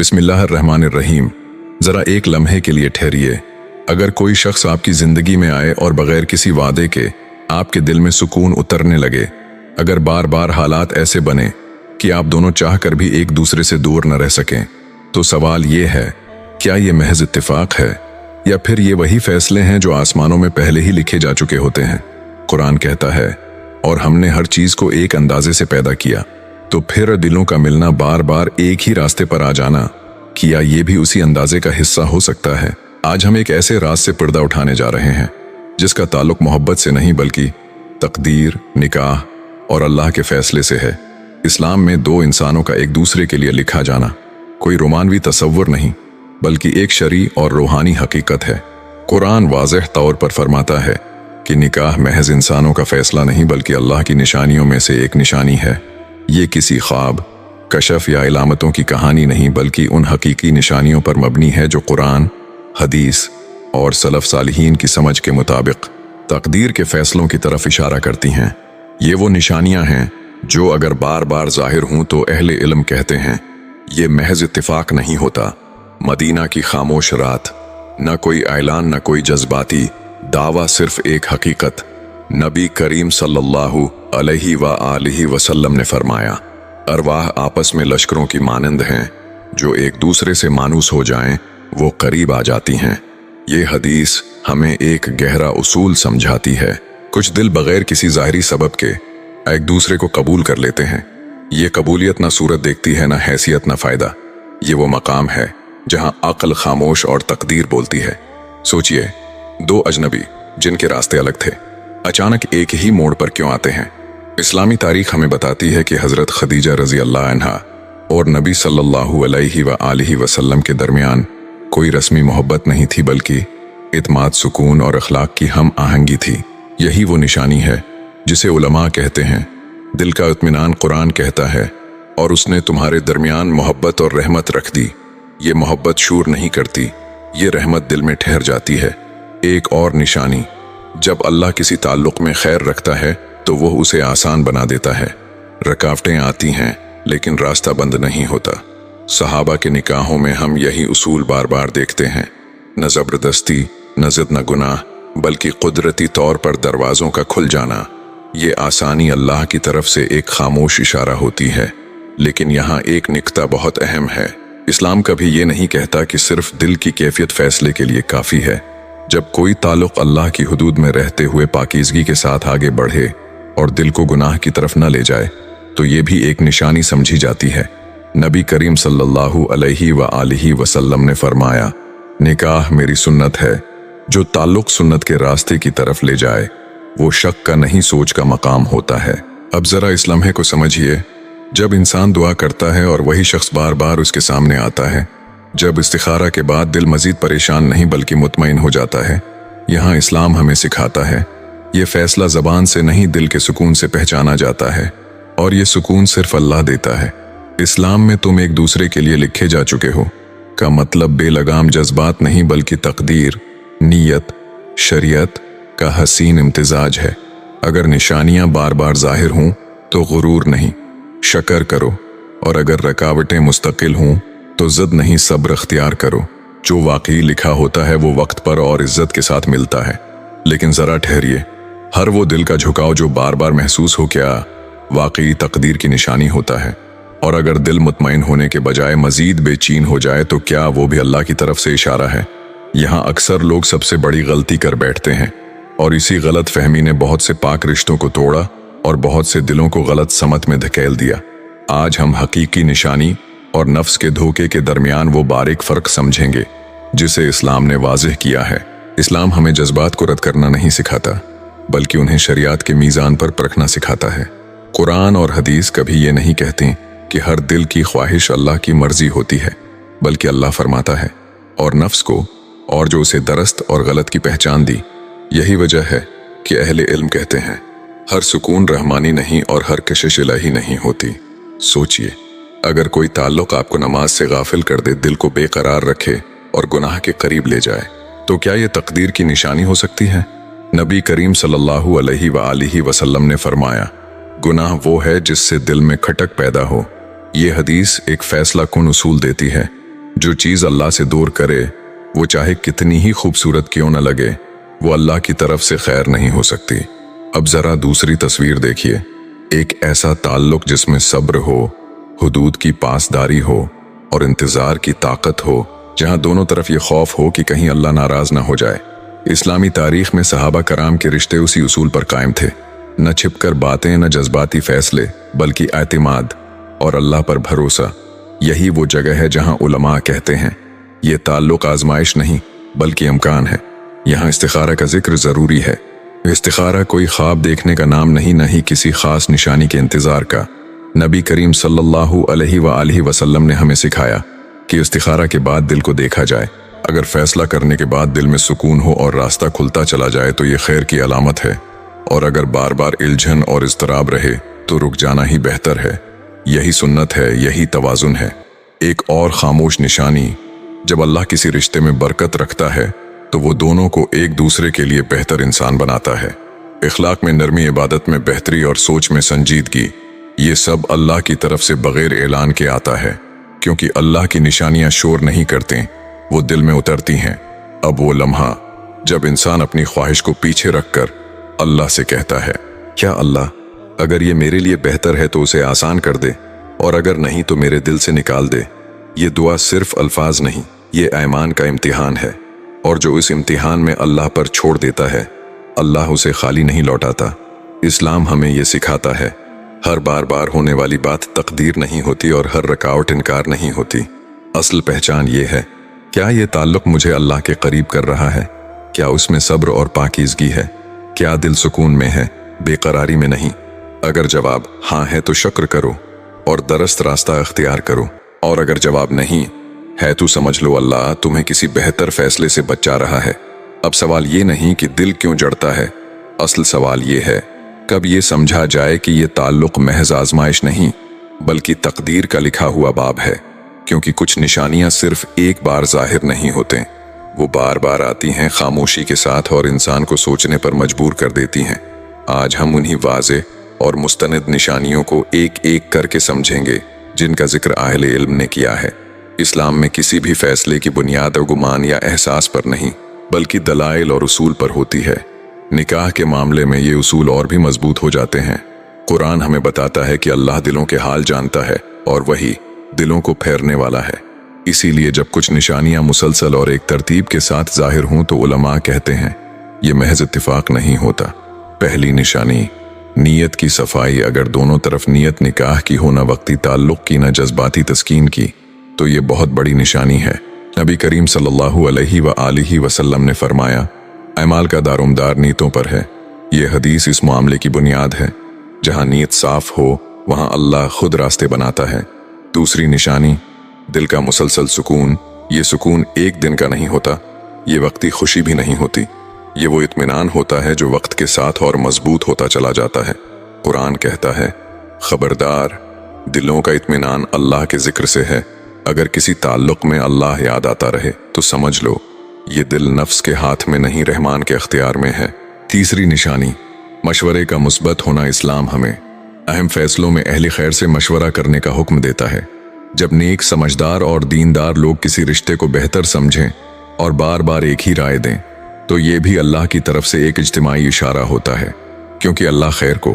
बिस्मिल्लाहिर्रहमानिर्रहीम। ज़रा एक लम्हे के लिए ठहरिए। अगर कोई शख्स आपकी ज़िंदगी में आए और बग़ैर किसी वादे के आपके दिल में सुकून उतरने लगे, अगर बार बार हालात ऐसे बने कि आप दोनों चाह कर भी एक दूसरे से दूर न रह सकें, तो सवाल ये है, क्या ये महज इत्तेफाक है या फिर ये वही फैसले हैं जो आसमानों में पहले ही लिखे जा चुके होते हैं। कुरान कहता है, और हमने हर चीज़ को एक अंदाजे से पैदा किया। तो फिर दिलों का मिलना, बार बार एक ही रास्ते पर आ जाना, क्या ये भी उसी अंदाजे का हिस्सा हो सकता है? आज हम एक ऐसे राज से पर्दा उठाने जा रहे हैं जिसका ताल्लुक मोहब्बत से नहीं बल्कि तकदीर, निकाह और अल्लाह के फैसले से है। इस्लाम में दो इंसानों का एक दूसरे के लिए लिखा जाना कोई रोमानवी तसव्वुर नहीं बल्कि एक शरई और रूहानी हकीकत है। कुरान वाज़ेह तौर पर फरमाता है कि निकाह महज इंसानों का फैसला नहीं बल्कि अल्लाह की निशानियों में से एक निशानी है। ये किसी ख्वाब, कशफ या इलामतों की कहानी नहीं बल्कि उन हकीकी निशानियों पर मबनी है जो कुरान, हदीस और सलफ सालिहीन की समझ के मुताबिक तकदीर के फैसलों की तरफ इशारा करती हैं। ये वो निशानियां हैं जो अगर बार बार जाहिर हों तो अहले इल्म कहते हैं ये महज इत्तिफाक नहीं होता। मदीना की खामोश रात, न कोई ऐलान न कोई जज्बाती दावा, सिर्फ एक हकीकत। नबी करीम सल्लल्लाहु अलैहि व आलिहि वसल्लम ने फरमाया, अरवाह आपस में लश्करों की मानंद हैं, जो एक दूसरे से मानूस हो जाएं वो करीब आ जाती हैं। ये हदीस हमें एक गहरा उसूल समझाती है। कुछ दिल बगैर किसी ज़ाहिरी सबब के एक दूसरे को कबूल कर लेते हैं। ये कबूलियत ना सूरत देखती है, ना हैसियत, ना फ़ायदा। ये वो मकाम है जहाँ अक्ल खामोश और तकदीर बोलती है। सोचिए, दो अजनबी जिनके रास्ते अलग थे अचानक एक ही मोड़ पर क्यों आते हैं? इस्लामी तारीख हमें बताती है कि हज़रत खदीजा रज़ी अल्लाह अन्हा और नबी सल्लल्लाहु अलैहि व आलिहि वसल्लम के दरमियान कोई रस्मी मोहब्बत नहीं थी बल्कि इत्माद, सुकून और अखलाक की हम आहंगी थी। यही वो निशानी है जिसे उलमा कहते हैं दिल का इत्मीनान। कुरान कहता है, और उसने तुम्हारे दरमियान मोहब्बत और रहमत रख दी। ये मोहब्बत शूर नहीं करती, ये रहमत दिल में ठहर जाती है। एक और निशानी, जब अल्लाह किसी ताल्लुक में खैर रखता है तो वो उसे आसान बना देता है। रुकावटें आती हैं लेकिन रास्ता बंद नहीं होता। सहाबा के निकाहों में हम यही उसूल बार बार देखते हैं। न ज़बरदस्ती, न ज़िद, न गुनाह, बल्कि कुदरती तौर पर दरवाज़ों का खुल जाना। ये आसानी अल्लाह की तरफ से एक खामोश इशारा होती है। लेकिन यहाँ एक निकता बहुत अहम है। इस्लाम कभी ये नहीं कहता कि सिर्फ दिल की कैफियत फैसले के लिए काफ़ी है। जब कोई ताल्लुक अल्लाह की हुदूद में रहते हुए पाकीज़गी के साथ आगे बढ़े और दिल को गुनाह की तरफ न ले जाए तो ये भी एक निशानी समझी जाती है। नबी करीम सल्लल्लाहु अलैहि व आलिहि वसल्लम ने फरमाया, निकाह मेरी सुन्नत है। जो ताल्लुक सुन्नत के रास्ते की तरफ ले जाए वो शक का नहीं, सोच का मकाम होता है। अब ज़रा इस लम्हे को समझिए। जब इंसान दुआ करता है और वही शख्स बार बार उसके सामने आता है, जब इस्तिखारा के बाद दिल मजीद परेशान नहीं बल्कि मुतमईन हो जाता है, यहाँ इस्लाम हमें सिखाता है ये फैसला ज़बान से नहीं दिल के सुकून से पहचाना जाता है, और ये सुकून सिर्फ अल्लाह देता है। इस्लाम में तुम एक दूसरे के लिए लिखे जा चुके हो का मतलब बेलगाम जज्बात नहीं बल्कि तकदीर, नीयत, शरीयत का हसीन इम्तिजाज है। अगर निशानियां बार बार जाहिर हों तो गुरूर नहीं, शकर करो, और अगर रुकावटें मुस्तकिल हों तो ज़िद नहीं, सब्र अख्तियार करो। जो वाकई लिखा होता है वो वक्त पर और इज्जत के साथ मिलता है। लेकिन ज़रा ठहरिए, हर वो दिल का झुकाव जो बार बार महसूस हो क्या वाकई तकदीर की निशानी होता है? और अगर दिल मुतमईन होने के बजाय मजीद बेचैन हो जाए तो क्या वो भी अल्लाह की तरफ से इशारा है? यहाँ अक्सर लोग सबसे बड़ी गलती कर बैठते हैं, और इसी गलत फहमी ने बहुत से पाक रिश्तों को तोड़ा और बहुत से दिलों को गलत समत में धकेल दिया। आज हम हकीकी निशानी और नफ्स के धोखे के दरमियान वो बारीक फ़र्क समझेंगे जिसे इस्लाम ने वाज़ेह किया है। इस्लाम हमें जज्बात को रद्द करना नहीं सिखाता बल्कि उन्हें शरीयत के मीज़ान पर परखना सिखाता है। कुरान और हदीस कभी ये नहीं कहते कि हर दिल की ख्वाहिश अल्लाह की मर्जी होती है, बल्कि अल्लाह फरमाता है, और नफ्स को और जो उसे दरस्त और गलत की पहचान दी। यही वजह है कि अहले इल्म कहते हैं हर सुकून रहमानी नहीं और हर कशिश इलाही नहीं होती। सोचिए, अगर कोई ताल्लुक आपको नमाज से गाफिल कर दे, दिल को बेकरार रखे और गुनाह के करीब ले जाए, तो क्या ये तकदीर की निशानी हो सकती है? नबी करीम सल्लल्लाहु अलैहि व आलिहि वसल्लम ने फरमाया, गुनाह वो है जिससे दिल में खटक पैदा हो। ये हदीस एक फैसला कुन उसूल देती है जो चीज अल्लाह से दूर करे वो चाहे कितनी ही खूबसूरत क्यों न लगे, वो अल्लाह की तरफ से खैर नहीं हो सकती। अब जरा दूसरी तस्वीर देखिए, एक ऐसा ताल्लुक जिसमें सब्र हो, हुदूद की पासदारी हो और इंतजार की ताकत हो, जहां दोनों तरफ ये खौफ हो कि कहीं अल्लाह नाराज ना हो जाए। इस्लामी तारीख में सहाबा कराम के रिश्ते उसी उसूल पर कायम थे, न छिपकर बातें, न जज्बाती फैसले, बल्कि एतमाद और अल्लाह पर भरोसा। यही वो जगह है जहां उलमा कहते हैं ये ताल्लुक आजमाइश नहीं बल्कि इम्कान है। यहाँ इस्तिखारा का जिक्र जरूरी है। इस्तिखारा कोई ख्वाब देखने का नाम नहीं, न ही किसी खास निशानी के इंतजार का। नबी करीम सल्लल्लाहु अलैहि वसल्लम ने हमें सिखाया कि इस्तिखारा के बाद दिल को देखा जाए। अगर फैसला करने के बाद दिल में सुकून हो और रास्ता खुलता चला जाए तो ये खैर की अलामत है, और अगर बार बार इल्झन और इस्तराब रहे तो रुक जाना ही बेहतर है। यही सुन्नत है, यही तवाजुन है। एक और खामोश निशानी, जब अल्लाह किसी रिश्ते में बरकत रखता है तो वो दोनों को एक दूसरे के लिए बेहतर इंसान बनाता है। इखलाक में नरमी, इबादत में बेहतरी और सोच में संजीदगी, ये सब अल्लाह की तरफ से बगैर ऐलान के आता है, क्योंकि अल्लाह की निशानियां शोर नहीं करते, वो दिल में उतरती हैं। अब वो लम्हा जब इंसान अपनी ख्वाहिश को पीछे रखकर अल्लाह से कहता है, क्या अल्लाह, अगर ये मेरे लिए बेहतर है तो उसे आसान कर दे, और अगर नहीं तो मेरे दिल से निकाल दे। ये दुआ सिर्फ अल्फाज नहीं, ये ईमान का इम्तिहान है, और जो इस इम्तिहान में अल्लाह पर छोड़ देता है अल्लाह उसे खाली नहीं लौटाता। इस्लाम हमें ये सिखाता है हर बार बार होने वाली बात तकदीर नहीं होती और हर रुकावट इनकार नहीं होती। असल पहचान ये है, क्या ये ताल्लुक मुझे अल्लाह के करीब कर रहा है? क्या उसमें सब्र और पाकीज़गी है? क्या दिल सुकून में है, बेकरारी में नहीं? अगर जवाब हाँ है तो शुक्र करो और दरस्त रास्ता अख्तियार करो, और अगर जवाब नहीं है तो समझ लो अल्लाह तुम्हें किसी बेहतर फैसले से बचा रहा है। अब सवाल ये नहीं कि दिल क्यों जड़ता है, असल सवाल ये है कब ये समझा जाए कि ये ताल्लुक महज आजमाइश नहीं बल्कि तकदीर का लिखा हुआ बाब है। क्योंकि कुछ निशानियां सिर्फ एक बार जाहिर नहीं होते, वो बार बार आती हैं खामोशी के साथ और इंसान को सोचने पर मजबूर कर देती हैं। आज हम उन्हीं वाज़े और मुस्तनद निशानियों को एक एक करके समझेंगे जिनका जिक्र अहले इल्म ने किया है। इस्लाम में किसी भी फैसले की बुनियाद गुमान या एहसास पर नहीं बल्कि दलाइल और उसूल पर होती है। निकाह के मामले में ये उसूल और भी मजबूत हो जाते हैं। कुरान हमें बताता है कि अल्लाह दिलों के हाल जानता है और वही दिलों को फेरने वाला है। इसीलिए जब कुछ निशानियां मुसलसल और एक तरतीब के साथ जाहिर हों तो उलमा कहते हैं ये महज इत्तिफाक नहीं होता। पहली निशानी, नीयत की सफाई। अगर दोनों तरफ नीयत निकाह की हो, न वक्ती ताल्लुक की, न जज्बाती तस्कीन की, तो ये बहुत बड़ी निशानी है। नबी करीम सल्लल्लाहु अलैहि वसल्लम ने फरमाया, अमाल का दारोमदार नीयतों पर है। ये हदीस इस मामले की बुनियाद है। जहां नीयत साफ हो वहां अल्लाह खुद रास्ते बनाता है। दूसरी निशानी, दिल का मुसलसल सुकून। ये सुकून एक दिन का नहीं होता, ये वक्ती खुशी भी नहीं होती, ये वो इत्मीनान होता है जो वक्त के साथ और मजबूत होता चला जाता है। कुरान कहता है, खबरदार, दिलों का इत्मीनान अल्लाह के जिक्र से है। अगर किसी ताल्लुक में अल्लाह याद आता रहे तो समझ लो ये दिल नफ्स के हाथ में नहीं, रहमान के अख्तियार में है। तीसरी निशानी, मशवरे का मुस्बत होना। इस्लाम हमें अहम फैसलों में अहले खैर से मशवरा करने का हुक्म देता है। जब नेक, समझदार और दीनदार लोग किसी रिश्ते को बेहतर समझें और बार बार एक ही राय दें तो ये भी अल्लाह की तरफ से एक इज्तिमाई इशारा होता है, क्योंकि अल्लाह खैर को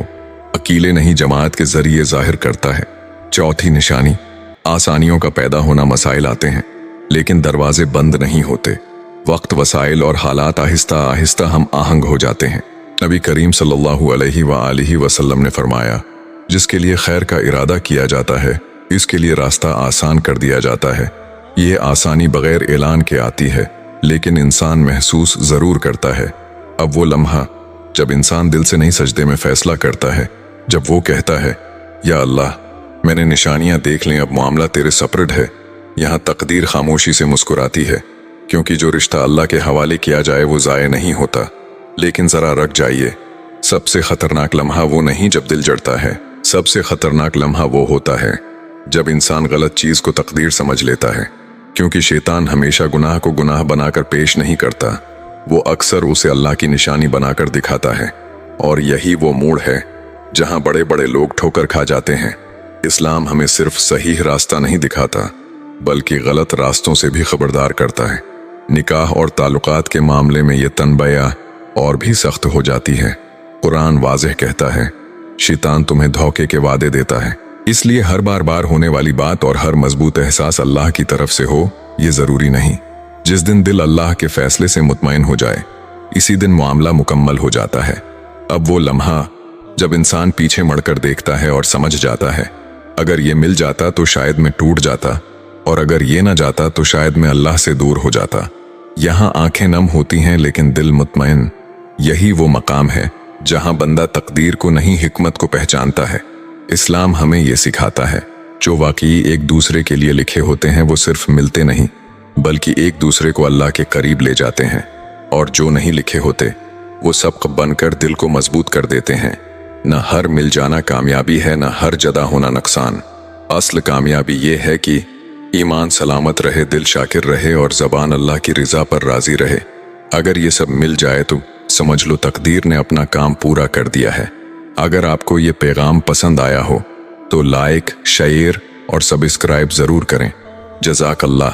अकेले नहीं जमात के जरिए जाहिर करता है। चौथी निशानी, आसानियों का पैदा होना। मसाइल आते हैं लेकिन दरवाजे बंद नहीं होते। वक्त, वसाइल और हालात आहिस्ता आहिस्ता हम आहंग हो जाते हैं। नबी करीम सल्लल्लाहु अलैहि वसल्लम ने फरमाया, जिसके लिए खैर का इरादा किया जाता है इसके लिए रास्ता आसान कर दिया जाता है। ये आसानी बगैर ऐलान के आती है लेकिन इंसान महसूस जरूर करता है। अब वो लम्हा जब इंसान दिल से नहीं सजदे में फैसला करता है, जब वो कहता है, या अल्लाह, मैंने निशानियां देख लें, अब मामला तेरे सपर्द है। यहाँ तकदीर खामोशी से मुस्कुराती है, क्योंकि जो रिश्ता अल्लाह के हवाले किया जाए वो ज़ाये नहीं होता। लेकिन ज़रा रख जाइए, सबसे ख़तरनाक लम्हा वो नहीं जब दिल जड़ता है, सबसे ख़तरनाक लम्हा वो होता है जब इंसान गलत चीज़ को तकदीर समझ लेता है। क्योंकि शैतान हमेशा गुनाह को गुनाह बनाकर पेश नहीं करता, वो अक्सर उसे अल्लाह की निशानी बनाकर दिखाता है। और यही वो मोड़ है जहाँ बड़े बड़े लोग ठोकर खा जाते हैं। इस्लाम हमें सिर्फ सही रास्ता नहीं दिखाता बल्कि गलत रास्तों से भी खबरदार करता है। निकाह और ताल्लुकात के मामले में ये तनबया और भी सख्त हो जाती है। कुरान वाज़ेह कहता है, शैतान तुम्हें धोखे के वादे देता है, इसलिए हर बार बार होने वाली बात और हर मजबूत एहसास अल्लाह की तरफ से हो ये जरूरी नहीं। जिस दिन दिल अल्लाह के फैसले से मुतमईन हो जाए, इसी दिन मामला मुकम्मल हो जाता है। अब वो लम्हा जब इंसान पीछे मुड़कर देखता है और समझ जाता है, अगर ये मिल जाता तो शायद मैं टूट जाता, और अगर ये ना जाता तो शायद मैं अल्लाह से दूर हो जाता। यहाँ आंखें नम होती हैं लेकिन दिल मुतमईन। यही वो मकाम है जहाँ बंदा तकदीर को नहीं हिकमत को पहचानता है। इस्लाम हमें ये सिखाता है, जो वाकई एक दूसरे के लिए लिखे होते हैं वो सिर्फ मिलते नहीं बल्कि एक दूसरे को अल्लाह के करीब ले जाते हैं, और जो नहीं लिखे होते वो सबक बनकर दिल को मजबूत कर देते हैं। न हर मिल जाना कामयाबी है, न हर जदा होना नुकसान। असल कामयाबी ये है कि ईमान सलामत रहे, दिल शाकिर रहे और ज़बान अल्लाह की रिज़ा पर राज़ी रहे। अगर ये सब मिल जाए तो समझ लो तकदीर ने अपना काम पूरा कर दिया है। अगर आपको ये पैगाम पसंद आया हो तो लाइक, शेयर और सब्सक्राइब ज़रूर करें। जज़ाकल्लाह।